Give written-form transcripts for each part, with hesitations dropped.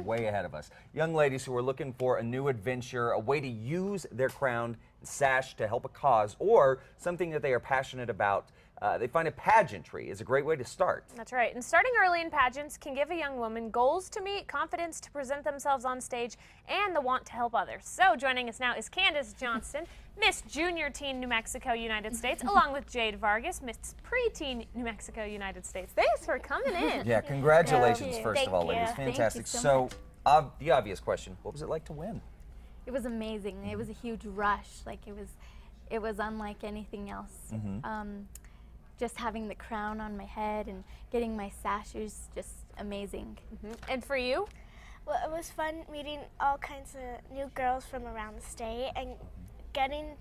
way ahead of us. Young ladies who are looking for a new adventure, a way to use their crown and sash to help a cause, or something that they are passionate about. They find a pageantry is a great way to start. That's right. And starting early in pageants can give a young woman goals to meet, confidence to present themselves on stage, and the want to help others. So joining us now is Candace Johnston, Miss Junior Teen New Mexico, United States, along with Jade Vargas, Miss Preteen New Mexico, United States. Thanks for coming in. Yeah, congratulations first of all, Thank you. ladies. Fantastic. Thank you so So, the obvious question, what was it like to win? It was amazing. It was a huge rush. Like it was unlike anything else. Just having the crown on my head and getting my sash was just amazing. And for you? Well, it was fun meeting all kinds of new girls from around the state, and getting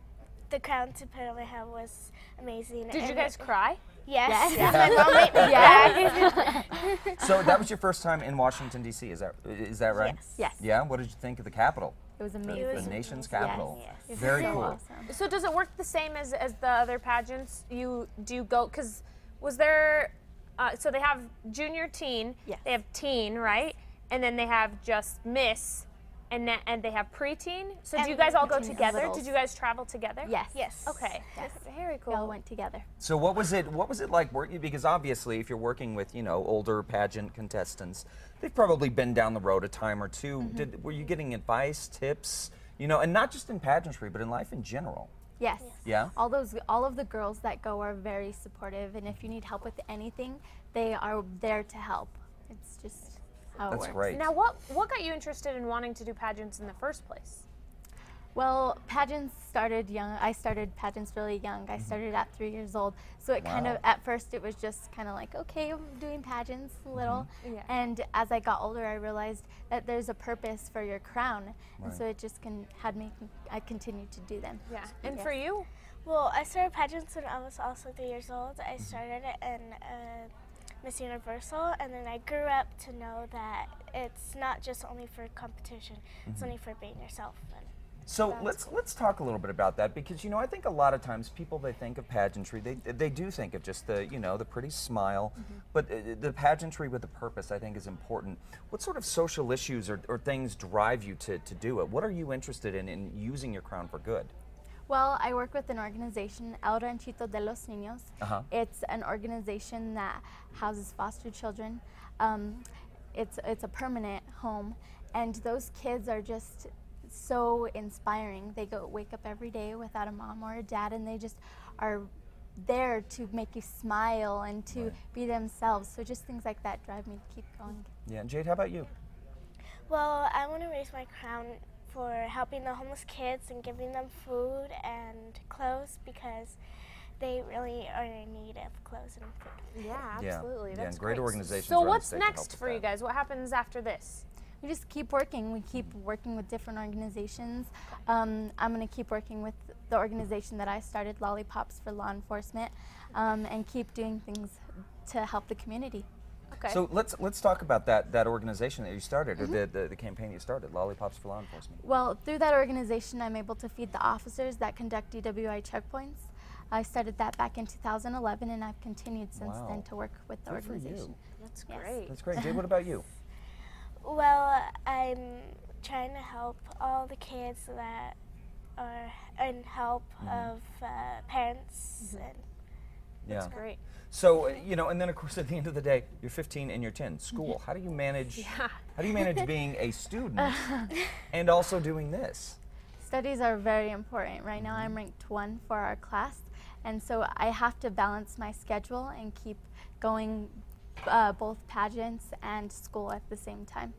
the crown to put on my head was amazing. Did you guys cry? Yes. Yes. My mom made me cry. So that was your first time in Washington, D.C., is that right? Yes. Yes. Yeah, what did you think of the Capitol? It was amazing. The nation's capital. Yes. It was Very so cool. awesome. So does it work the same as the other pageants? Do you go, because was there, so they have junior teen, Yes. they have teen, right? And then they have just Miss, and they have preteen. So do you guys all go preteen and together? littles. Did you guys travel together? Yes. Yes. Okay, Yes. very We all cool. went together. So what was it like working, because obviously if you're working with, older pageant contestants, they've probably been down the road a time or two. Were you getting advice, tips, and not just in pageantry, but in life in general? Yes. Yeah? All of the girls that go are very supportive, and if you need help with anything, they are there to help. It's just how it That's works. great. Now what got you interested in wanting to do pageants in the first place? Well, pageants started young. I started pageants really young. I started at 3 years old. So it kind of, at first it was just kind of like, okay, I'm doing pageants a little. Yeah. And as I got older, I realized that there's a purpose for your crown. And so it just I continued to do them. Yeah. And for you? Well, I started pageants when I was also 3 years old. I started it in Miss Universal, and then I grew up to know that it's not just only for competition. It's only for being yourself. So let's talk a little bit about that, because I think a lot of times people, they think of pageantry, they do think of just the the pretty smile, but the pageantry with a purpose, I think, is important. What sort of social issues or things drive you to do it? What are you interested in using your crown for good? Well, I work with an organization, El Ranchito de los Niños. It's an organization that houses foster children. It's a permanent home, and those kids are just so inspiring. They wake up every day without a mom or a dad, and they just are there to make you smile and to be themselves. So just things like that drive me to keep going. Yeah, and Jade, how about you? Well, I want to raise my crown for helping the homeless kids and giving them food and clothes, because they really are in need of clothes and food. Yeah, Yeah. absolutely. Yeah, That's and great great. organizations So around the what's state to help next with for you that. guys? What happens after this? We just keep working. We keep working with different organizations. I'm going to keep working with the organization that I started, Lollipops for Law Enforcement, and keep doing things to help the community. Okay. So let's talk about that organization that you started, or the campaign you started, Lollipops for Law Enforcement. Well, through that organization, I'm able to feed the officers that conduct DWI checkpoints. I started that back in 2011, and I've continued since then to work with the Good for you. organization. That's Yes. great. That's great. Jade, what about you? Well, I'm trying to help all the kids that are in help of parents. And Yeah. Great. So, and then of course at the end of the day, you're 15 and you're 10. School. How do you manage how do you manage being a student and also doing this? Studies are very important. Right now I'm ranked 1 for our class, and so I have to balance my schedule and keep going both pageants and school at the same time.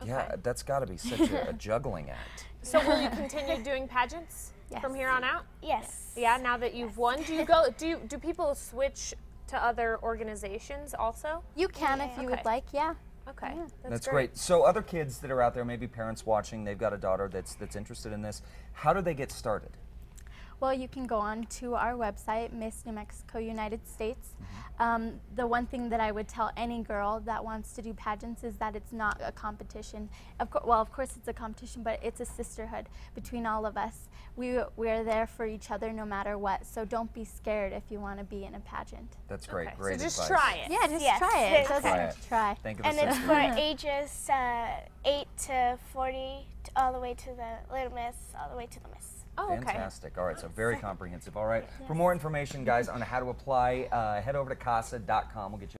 Yeah, that's got to be such a juggling act. So will you continue doing pageants from here on out? yes. Yeah, now that you've won, do people switch to other organizations also? You can if you would like, yeah. Okay. Yeah. That's great. So other kids that are out there, maybe parents watching, they've got a daughter that's interested in this. How do they get started? Well, you can go on to our website, Miss New Mexico United States. The one thing that I would tell any girl that wants to do pageants is that it's not a competition. Of course it's a competition, but it's a sisterhood between all of us. We're there for each other no matter what, so don't be scared if you want to be in a pageant. That's great. Okay, Great so just advice. try it. Yeah, just Yes. try it. It doesn't Try hurt it. to try. Think of a And it's sisterhood. for ages 8 to 40, all the way to the Little Miss, all the way to the Miss. Oh, okay. Fantastic. All right, so very comprehensive. All right, for more information, guys, on how to apply, head over to casa.com. We'll get you